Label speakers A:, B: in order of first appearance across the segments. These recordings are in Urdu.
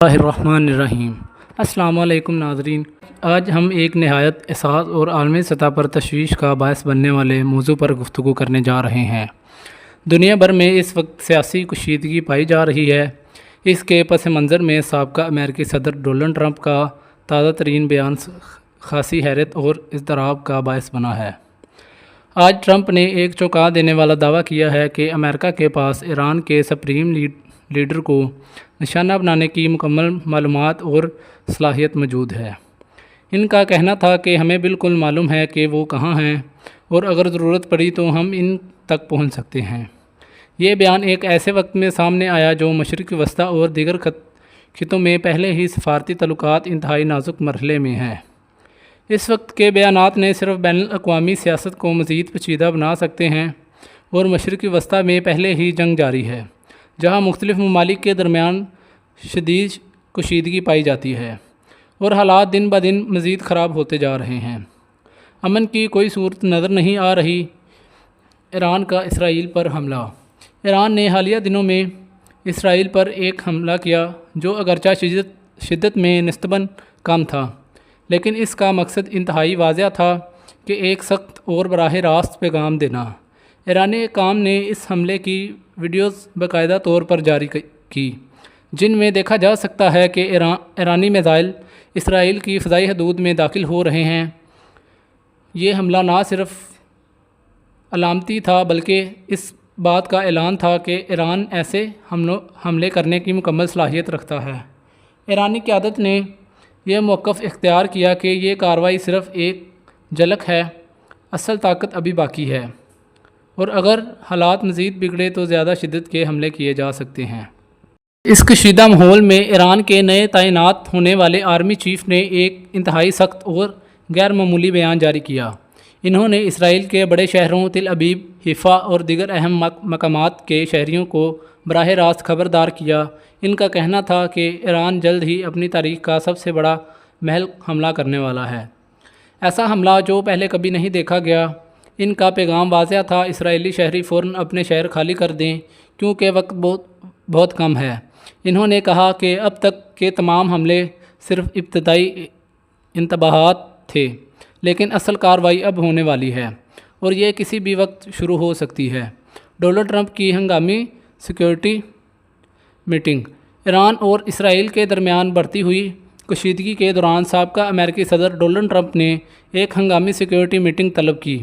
A: اللہ الرحمن الرحیم۔ السلام علیکم ناظرین، آج ہم ایک نہایت حساس اور عالمی سطح پر تشویش کا باعث بننے والے موضوع پر گفتگو کرنے جا رہے ہیں۔ دنیا بھر میں اس وقت سیاسی کشیدگی پائی جا رہی ہے۔ اس کے پس منظر میں سابقہ امریکی صدر ڈونلڈ ٹرمپ کا تازہ ترین بیان خاصی حیرت اور اضطراب کا باعث بنا ہے۔ آج ٹرمپ نے ایک چونکا دینے والا دعویٰ کیا ہے کہ امریکہ کے پاس ایران کے سپریم لیڈر کو نشانہ بنانے کی مکمل معلومات اور صلاحیت موجود ہے۔ ان کا کہنا تھا کہ ہمیں بالکل معلوم ہے کہ وہ کہاں ہیں اور اگر ضرورت پڑی تو ہم ان تک پہنچ سکتے ہیں۔ یہ بیان ایک ایسے وقت میں سامنے آیا جو مشرق وسطیٰ اور دیگر خطوں میں پہلے ہی سفارتی تعلقات انتہائی نازک مرحلے میں ہیں۔ اس وقت کے بیانات نے صرف بین الاقوامی سیاست کو مزید پیچیدہ بنا سکتے ہیں اور مشرق وسطیٰ میں پہلے ہی جنگ جاری ہے، جہاں مختلف ممالک کے درمیان شدید کشیدگی پائی جاتی ہے اور حالات دن بدن مزید خراب ہوتے جا رہے ہیں۔ امن کی کوئی صورت نظر نہیں آ رہی۔ ایران کا اسرائیل پر حملہ۔ ایران نے حالیہ دنوں میں اسرائیل پر ایک حملہ کیا جو اگرچہ شدت میں نسبتاً کم تھا، لیکن اس کا مقصد انتہائی واضح تھا کہ ایک سخت اور براہ راست پیغام دینا۔ ایرانی حکام نے اس حملے کی ویڈیوز باقاعدہ طور پر جاری کی، جن میں دیکھا جا سکتا ہے کہ ایرانی میزائل اسرائیل کی فضائی حدود میں داخل ہو رہے ہیں۔ یہ حملہ نہ صرف علامتی تھا بلکہ اس بات کا اعلان تھا کہ ایران ایسے حملے کرنے کی مکمل صلاحیت رکھتا ہے۔ ایرانی قیادت نے یہ موقف اختیار کیا کہ یہ کارروائی صرف ایک جھلک ہے، اصل طاقت ابھی باقی ہے، اور اگر حالات مزید بگڑے تو زیادہ شدت کے حملے کیے جا سکتے ہیں۔ اس کشیدہ ماحول میں ایران کے نئے تعینات ہونے والے آرمی چیف نے ایک انتہائی سخت اور غیر معمولی بیان جاری کیا۔ انہوں نے اسرائیل کے بڑے شہروں تل ابیب، حیفا اور دیگر اہم مقامات کے شہریوں کو براہ راست خبردار کیا۔ ان کا کہنا تھا کہ ایران جلد ہی اپنی تاریخ کا سب سے بڑا محل حملہ کرنے والا ہے، ایسا حملہ جو پہلے کبھی نہیں دیکھا گیا۔ ان کا پیغام واضح تھا، اسرائیلی شہری فوراً اپنے شہر خالی کر دیں کیونکہ وقت بہت کم ہے۔ انہوں نے کہا کہ اب تک کے تمام حملے صرف ابتدائی انتباہات تھے، لیکن اصل کارروائی اب ہونے والی ہے اور یہ کسی بھی وقت شروع ہو سکتی ہے۔ ڈونلڈ ٹرمپ کی ہنگامی سیکیورٹی میٹنگ۔ ایران اور اسرائیل کے درمیان بڑھتی ہوئی کشیدگی کے دوران سابقہ امریکی صدر ڈونلڈ ٹرمپ نے ایک ہنگامی سیکیورٹی میٹنگ طلب کی،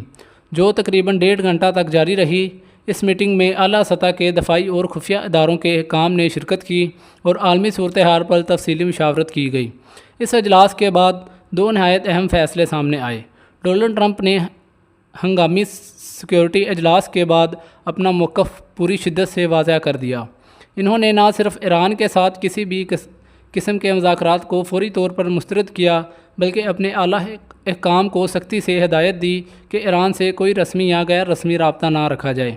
A: جو تقریباً 1.5 گھنٹہ تک جاری رہی۔ اس میٹنگ میں اعلیٰ سطح کے دفاعی اور خفیہ اداروں کے حکام نے شرکت کی اور عالمی صورتحال پر تفصیلی مشاورت کی گئی۔ اس اجلاس کے بعد 2 نہایت اہم فیصلے سامنے آئے۔ ڈونلڈ ٹرمپ نے ہنگامی سیکیورٹی اجلاس کے بعد اپنا موقف پوری شدت سے واضح کر دیا۔ انہوں نے نہ صرف ایران کے ساتھ کسی بھی قسم کے مذاکرات کو فوری طور پر مسترد کیا، بلکہ اپنے اعلیٰ حکام کو سختی سے ہدایت دی کہ ایران سے کوئی رسمی یا غیر رسمی رابطہ نہ رکھا جائے۔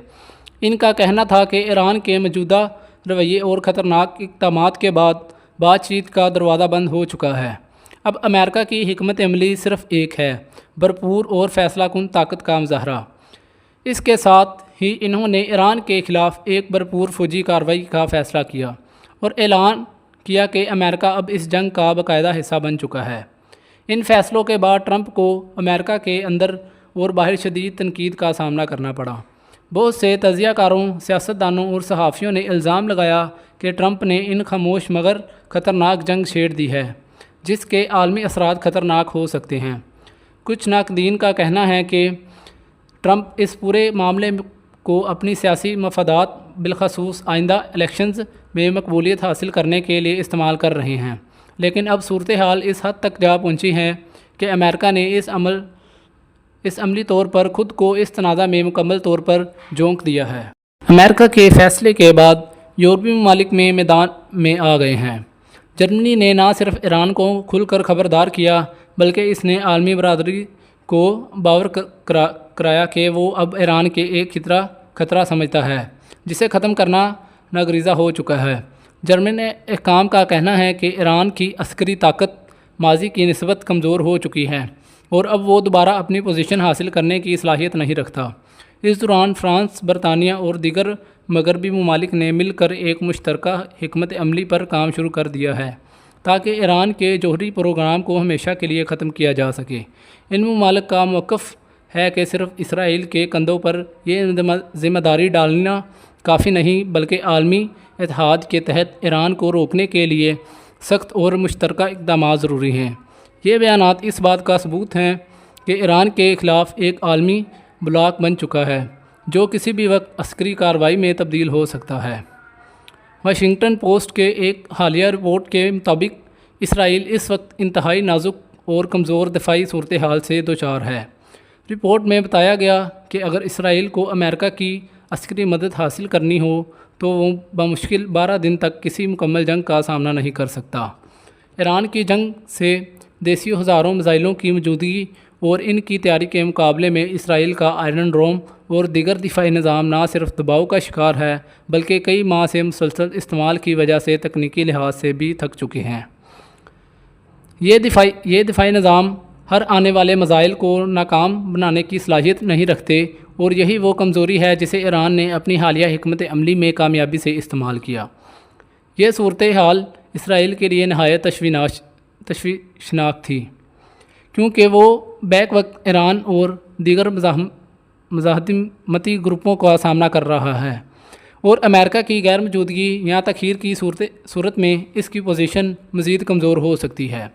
A: ان کا کہنا تھا کہ ایران کے موجودہ رویے اور خطرناک اقدامات کے بعد بات چیت کا دروازہ بند ہو چکا ہے۔ اب امریکہ کی حکمت عملی صرف ایک ہے، بھرپور اور فیصلہ کن طاقت کا مظاہرہ۔ اس کے ساتھ ہی انہوں نے ایران کے خلاف ایک بھرپور فوجی کارروائی کا فیصلہ کیا اور اعلان کیا کہ امریکہ اب اس جنگ کا باقاعدہ حصہ بن چکا ہے۔ ان فیصلوں کے بعد ٹرمپ کو امریکہ کے اندر اور باہر شدید تنقید کا سامنا کرنا پڑا۔ بہت سے تجزیہ کاروں، سیاستدانوں اور صحافیوں نے الزام لگایا کہ ٹرمپ نے ان خاموش مگر خطرناک جنگ چھیڑ دی ہے، جس کے عالمی اثرات خطرناک ہو سکتے ہیں۔ کچھ ناقدین کا کہنا ہے کہ ٹرمپ اس پورے معاملے کو اپنی سیاسی مفادات، بالخصوص آئندہ الیکشنز میں مقبولیت حاصل کرنے کے لیے استعمال کر رہے ہیں، لیکن اب صورتحال اس حد تک جا پہنچی ہے کہ امریکہ نے اس عملی طور پر خود کو اس تنازع میں مکمل طور پر جھونک دیا ہے۔ امریکہ کے فیصلے کے بعد یورپی ممالک میں میدان میں آ گئے ہیں۔ جرمنی نے نہ صرف ایران کو کھل کر خبردار کیا بلکہ اس نے عالمی برادری کو باور کرایا کہ وہ اب ایران کے ایک خطرہ سمجھتا ہے جسے ختم کرنا ناگزیر ہو چکا ہے۔ جرمن حکام کا کہنا ہے کہ ایران کی عسکری طاقت ماضی کی نسبت کمزور ہو چکی ہے اور اب وہ دوبارہ اپنی پوزیشن حاصل کرنے کی صلاحیت نہیں رکھتا۔ اس دوران فرانس، برطانیہ اور دیگر مغربی ممالک نے مل کر ایک مشترکہ حکمت عملی پر کام شروع کر دیا ہے تاکہ ایران کے جوہری پروگرام کو ہمیشہ کے لیے ختم کیا جا سکے۔ ان ممالک کا موقف ہے کہ صرف اسرائیل کے کندھوں پر یہ ذمہ داری ڈالنا کافی نہیں، بلکہ عالمی اتحاد کے تحت ایران کو روکنے کے لیے سخت اور مشترکہ اقدامات ضروری ہیں۔ یہ بیانات اس بات کا ثبوت ہیں کہ ایران کے خلاف ایک عالمی بلاک بن چکا ہے جو کسی بھی وقت عسکری کارروائی میں تبدیل ہو سکتا ہے۔ واشنگٹن پوسٹ کے ایک حالیہ رپورٹ کے مطابق اسرائیل اس وقت انتہائی نازک اور کمزور دفاعی صورتحال سے دوچار ہے۔ رپورٹ میں بتایا گیا کہ اگر اسرائیل کو امریکہ کی عسکری مدد حاصل کرنی ہو تو وہ بمشکل 12 دن تک کسی مکمل جنگ کا سامنا نہیں کر سکتا۔ ایران کی جنگ سے دیسی ہزاروں میزائلوں کی موجودگی اور ان کی تیاری کے مقابلے میں اسرائیل کا آئرن ڈوم اور دیگر دفاعی نظام نہ صرف دباؤ کا شکار ہے بلکہ کئی ماہ سے مسلسل استعمال کی وجہ سے تکنیکی لحاظ سے بھی تھک چکے ہیں۔ یہ دفاعی نظام ہر آنے والے میزائل کو ناکام بنانے کی صلاحیت نہیں رکھتے، اور یہی وہ کمزوری ہے جسے ایران نے اپنی حالیہ حکمت عملی میں کامیابی سے استعمال کیا۔ یہ صورتحال اسرائیل کے لیے نہایت تشویشناک تھی، کیونکہ وہ بیک وقت ایران اور دیگر مزاحمتی گروپوں کا سامنا کر رہا ہے، اور امریکہ کی غیر موجودگی یا تاخیر کی صورت میں اس کی پوزیشن مزید کمزور ہو سکتی ہے۔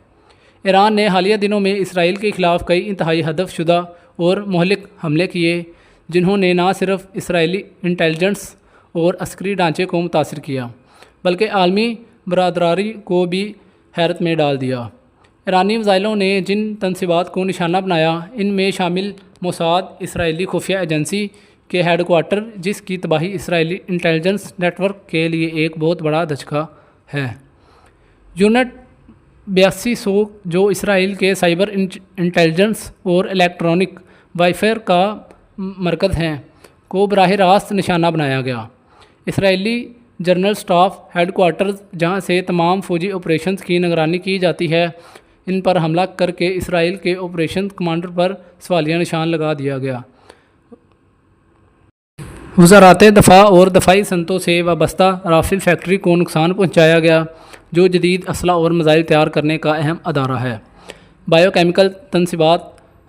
A: ایران نے حالیہ دنوں میں اسرائیل کے خلاف کئی انتہائی ہدف شدہ اور مہلک حملے کیے جنہوں نے نہ صرف اسرائیلی انٹیلیجنس اور عسکری ڈھانچے کو متاثر کیا بلکہ عالمی برادری کو بھی حیرت میں ڈال دیا۔ ایرانی میزائلوں نے جن تنصیبات کو نشانہ بنایا ان میں شامل موساد، اسرائیلی خفیہ ایجنسی کے ہیڈ کوارٹر، جس کی تباہی اسرائیلی انٹیلیجنس نیٹ ورک کے لیے ایک بہت بڑا دھچکا ہے۔ یونٹ 8200 جو اسرائیل کے سائبر انٹیلیجنس اور الیکٹرانک وارفیئر کا مرکز ہیں کو براہ راست نشانہ بنایا گیا۔ اسرائیلی جنرل اسٹاف ہیڈ کوارٹرز، جہاں سے تمام فوجی آپریشنز کی نگرانی کی جاتی ہے، ان پر حملہ کر کے اسرائیل کے آپریشن کمانڈر پر سوالیہ نشان لگا دیا گیا۔ وزارت دفاع اور دفاعی صنعتوں سے وابستہ رافیل فیکٹری کو نقصان پہنچایا گیا، جو جدید اسلحہ اور میزائل تیار کرنے کا اہم ادارہ ہے۔ بائیو کیمیکل تنصیبات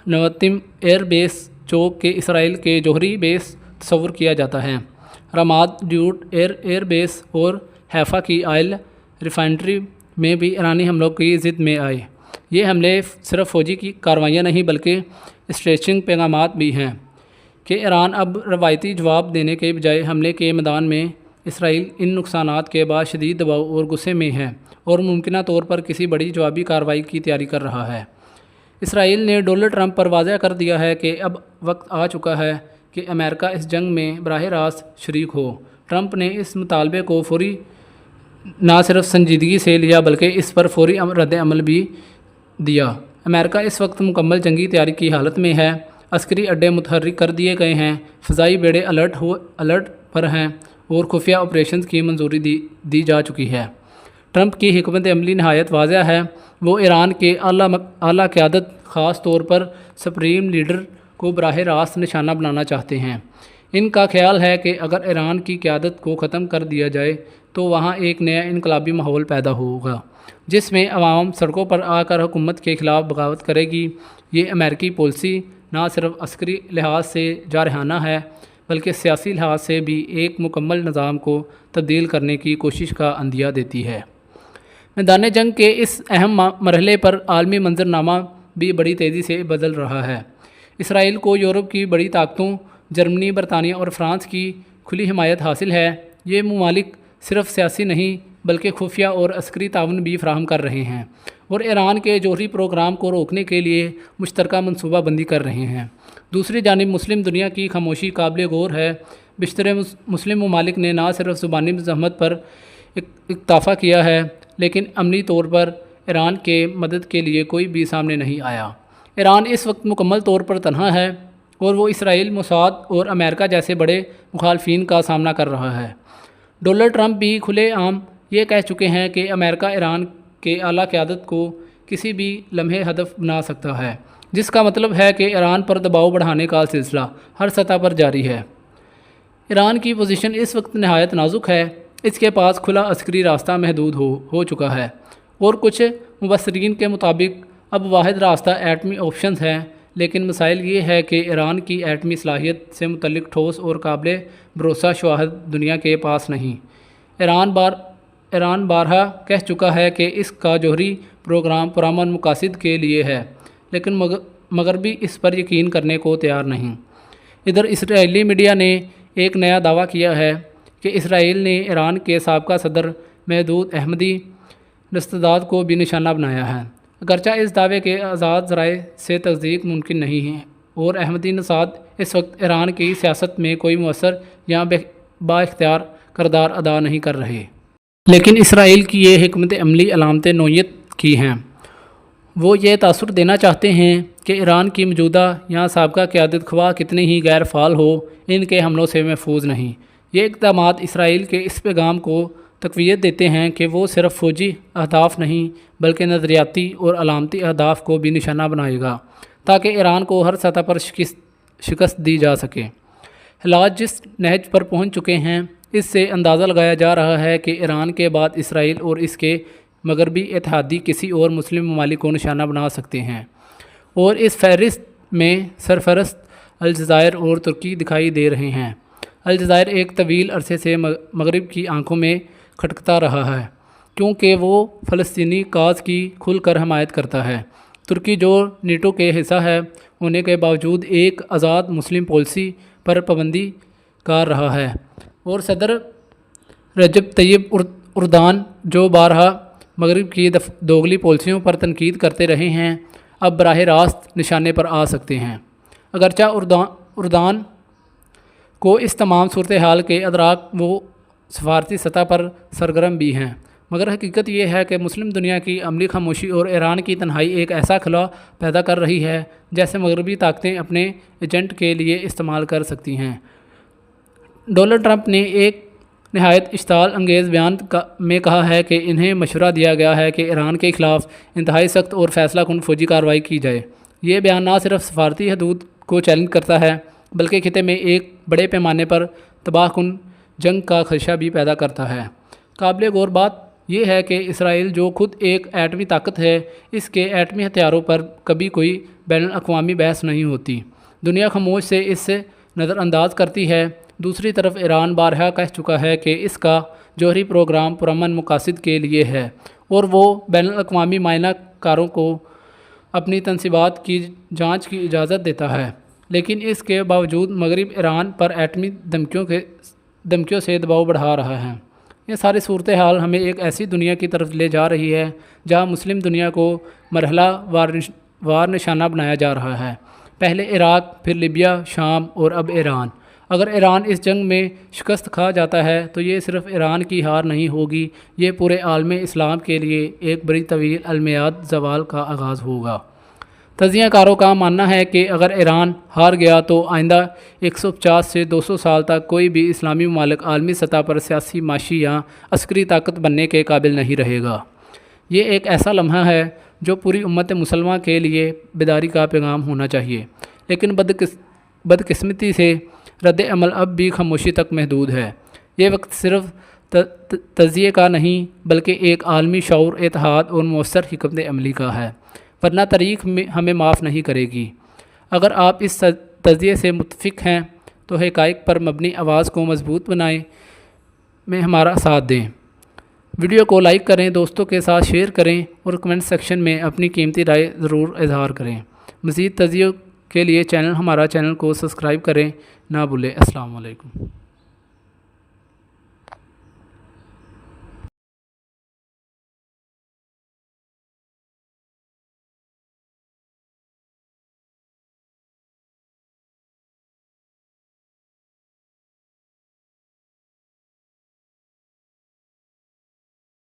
A: نواتم ایئر بیس، جو کہ اسرائیل کے جوہری بیس تصور کیا جاتا ہے، راماد ڈیوٹ ایئر بیس اور حیفا کی آئل ریفائنری میں بھی ایرانی حملوں کی زد میں آئے۔ یہ حملے صرف فوجی کی کارروائیاں نہیں بلکہ اسٹریٹجک پیغامات بھی ہیں کہ ایران اب روایتی جواب دینے کے بجائے حملے کے میدان میں اسرائیل ان نقصانات کے بعد شدید دباؤ اور غصے میں ہے اور ممکنہ طور پر کسی بڑی جوابی کارروائی کی تیاری کر رہا ہے۔ اسرائیل نے ڈونلڈ ٹرمپ پر واضح کر دیا ہے کہ اب وقت آ چکا ہے کہ امریکہ اس جنگ میں براہ راست شریک ہو۔ ٹرمپ نے اس مطالبے کو فوری نہ صرف سنجیدگی سے لیا بلکہ اس پر فوری رد عمل بھی دیا۔ امریکہ اس وقت مکمل جنگی تیاری کی حالت میں ہے، عسکری اڈے متحرک کر دیے گئے ہیں، فضائی بیڑے الرٹ پر ہیں اور خفیہ آپریشنز کی منظوری دی جا چکی ہے۔ ٹرمپ کی حکمت عملی نہایت واضح ہے۔ وہ ایران کے اعلیٰ قیادت، خاص طور پر سپریم لیڈر کو براہ راست نشانہ بنانا چاہتے ہیں۔ ان کا خیال ہے کہ اگر ایران کی قیادت کو ختم کر دیا جائے تو وہاں ایک نیا انقلابی ماحول پیدا ہوگا جس میں عوام سڑکوں پر آ کر حکومت کے خلاف بغاوت کرے گی۔ یہ امریکی پالیسی نہ صرف عسکری لحاظ سے جارحانہ ہے بلکہ سیاسی لحاظ سے بھی ایک مکمل نظام کو تبدیل کرنے کی کوشش کا عندیہ دیتی ہے۔ میدان جنگ کے اس اہم مرحلے پر عالمی منظرنامہ بھی بڑی تیزی سے بدل رہا ہے۔ اسرائیل کو یورپ کی بڑی طاقتوں جرمنی، برطانیہ اور فرانس کی کھلی حمایت حاصل ہے۔ یہ ممالک صرف سیاسی نہیں بلکہ خفیہ اور عسکری تعاون بھی فراہم کر رہے ہیں اور ایران کے جوہری پروگرام کو روکنے کے لیے مشترکہ منصوبہ بندی کر رہے ہیں۔ دوسری جانب مسلم دنیا کی خاموشی قابل غور ہے۔ بیشتر مسلم ممالک نے نہ صرف زبانی مزاحمت پر اکتفا کیا ہے لیکن عملی طور پر ایران کے مدد کے لیے کوئی بھی سامنے نہیں آیا۔ ایران اس وقت مکمل طور پر تنہا ہے اور وہ اسرائیل، موساد اور امریکہ جیسے بڑے مخالفین کا سامنا کر رہا ہے۔ ڈونلڈ ٹرمپ بھی کھلے عام یہ کہہ چکے ہیں کہ امریکہ ایران کے اعلیٰ قیادت کو کسی بھی لمحے ہدف بنا سکتا ہے، جس کا مطلب ہے کہ ایران پر دباؤ بڑھانے کا سلسلہ ہر سطح پر جاری ہے۔ ایران کی پوزیشن اس وقت نہایت نازک ہے۔ اس کے پاس کھلا عسکری راستہ محدود ہو چکا ہے اور کچھ مبصرین کے مطابق اب واحد راستہ ایٹمی آپشنز ہے، لیکن مسائل یہ ہے کہ ایران کی ایٹمی صلاحیت سے متعلق ٹھوس اور قابل بھروسہ شواہد دنیا کے پاس نہیں۔ ایران بارہا کہہ چکا ہے کہ اس کا جوہری پروگرام پرامن مقاصد کے لیے ہے، لیکن مغربی اس پر یقین کرنے کو تیار نہیں۔ ادھر اسرائیلی میڈیا نے ایک نیا دعویٰ کیا ہے کہ اسرائیل نے ایران کے سابقہ صدر محمود احمدی نژاد کو بھی نشانہ بنایا ہے، اگرچہ اس دعوے کے آزاد ذرائع سے تصدیق ممکن نہیں ہے، اور احمدی نژاد اس وقت ایران کی سیاست میں کوئی مؤثر یا با اختیار کردار ادا نہیں کر رہے۔ لیکن اسرائیل کی یہ حکمت عملی علامت نوعیت کی ہیں۔ وہ یہ تاثر دینا چاہتے ہیں کہ ایران کی موجودہ یا سابقہ قیادت خواہ کتنی ہی غیر فعال ہو، ان کے حملوں سے محفوظ نہیں۔ یہ اقدامات اسرائیل کے اس پیغام کو تقویت دیتے ہیں کہ وہ صرف فوجی اہداف نہیں بلکہ نظریاتی اور علامتی اہداف کو بھی نشانہ بنائے گا، تاکہ ایران کو ہر سطح پر شکست دی جا سکے۔ حالات جس نہج پر پہنچ چکے ہیں، اس سے اندازہ لگایا جا رہا ہے کہ ایران کے بعد اسرائیل اور اس کے مغربی اتحادی کسی اور مسلم ممالک کو نشانہ بنا سکتے ہیں، اور اس فہرست میں سرفرست الجزائر اور ترکی دکھائی دے رہے ہیں۔ الجزائر ایک طویل عرصے سے مغرب کی آنکھوں میں کھٹکتا رہا ہے، کیونکہ وہ فلسطینی کاز کی کھل کر حمایت کرتا ہے۔ ترکی جو نیٹو کے حصہ ہے ہونے کے باوجود ایک آزاد مسلم پالیسی پر پابندی کار رہا ہے، اور صدر رجب طیب اردوغان جو بارہا مغرب کی دوغلی پالیسیوں پر تنقید کرتے رہے ہیں، اب براہ راست نشانے پر آ سکتے ہیں۔ اگرچہ اردوغان کو اس تمام صورتحال کے ادراک وہ سفارتی سطح پر سرگرم بھی ہیں، مگر حقیقت یہ ہے کہ مسلم دنیا کی عملی خاموشی اور ایران کی تنہائی ایک ایسا خلا پیدا کر رہی ہے جیسے مغربی طاقتیں اپنے ایجنٹ کے لیے استعمال کر سکتی ہیں۔ ڈونلڈ ٹرمپ نے ایک نہایت اشتعال انگیز بیان میں کہا ہے کہ انہیں مشورہ دیا گیا ہے کہ ایران کے خلاف انتہائی سخت اور فیصلہ کن فوجی کارروائی کی جائے۔ یہ بیان نہ صرف سفارتی حدود کو چیلنج کرتا ہے بلکہ خطے میں ایک بڑے پیمانے پر تباہ کن جنگ کا خدشہ بھی پیدا کرتا ہے۔ قابل غور بات یہ ہے کہ اسرائیل جو خود ایک ایٹمی طاقت ہے، اس کے ایٹمی ہتھیاروں پر کبھی کوئی بین الاقوامی بحث نہیں ہوتی۔ دنیا خاموش سے اس سے نظر انداز کرتی ہے۔ دوسری طرف ایران بارہا کہہ چکا ہے کہ اس کا جوہری پروگرام پرامن مقاصد کے لیے ہے، اور وہ بین الاقوامی معائنہ کاروں کو اپنی تنصیبات کی جانچ کی اجازت دیتا ہے، لیکن اس کے باوجود مغرب ایران پر ایٹمی دھمکیوں سے دباؤ بڑھا رہا ہے۔ یہ ساری صورتحال ہمیں ایک ایسی دنیا کی طرف لے جا رہی ہے جہاں مسلم دنیا کو مرحلہ وار نشانہ بنایا جا رہا ہے، پہلے عراق، پھر لیبیا، شام اور اب ایران۔ اگر ایران اس جنگ میں شکست کھا جاتا ہے تو یہ صرف ایران کی ہار نہیں ہوگی، یہ پورے عالم اسلام کے لیے ایک بڑی طویل المیعاد زوال کا آغاز ہوگا۔ تجزیہ کاروں کا ماننا ہے کہ اگر ایران ہار گیا تو آئندہ 150 سے 200 سال تک کوئی بھی اسلامی ممالک عالمی سطح پر سیاسی، معاشی یا عسکری طاقت بننے کے قابل نہیں رہے گا۔ یہ ایک ایسا لمحہ ہے جو پوری امت مسلمہ کے لیے بیداری کا پیغام ہونا چاہیے، لیکن بدقسمتی سے رد عمل اب بھی خاموشی تک محدود ہے۔ یہ وقت صرف تجزیے کا نہیں بلکہ ایک عالمی شعور، اتحاد اور مؤثر حکمت عملی کا ہے، ورنہ تاریخ ہمیں معاف نہیں کرے گی۔ اگر آپ اس تجزیے سے متفق ہیں تو حقائق پر مبنی آواز کو مضبوط بنائیں میں ہمارا ساتھ دیں۔ ویڈیو کو لائک کریں، دوستوں کے ساتھ شیئر کریں اور کمنٹ سیکشن میں اپنی قیمتی رائے ضرور اظہار کریں۔ مزید تجزیوں کے لیے ہمارا چینل کو سبسکرائب کریں نہ بھولیں۔ السلام علیکم۔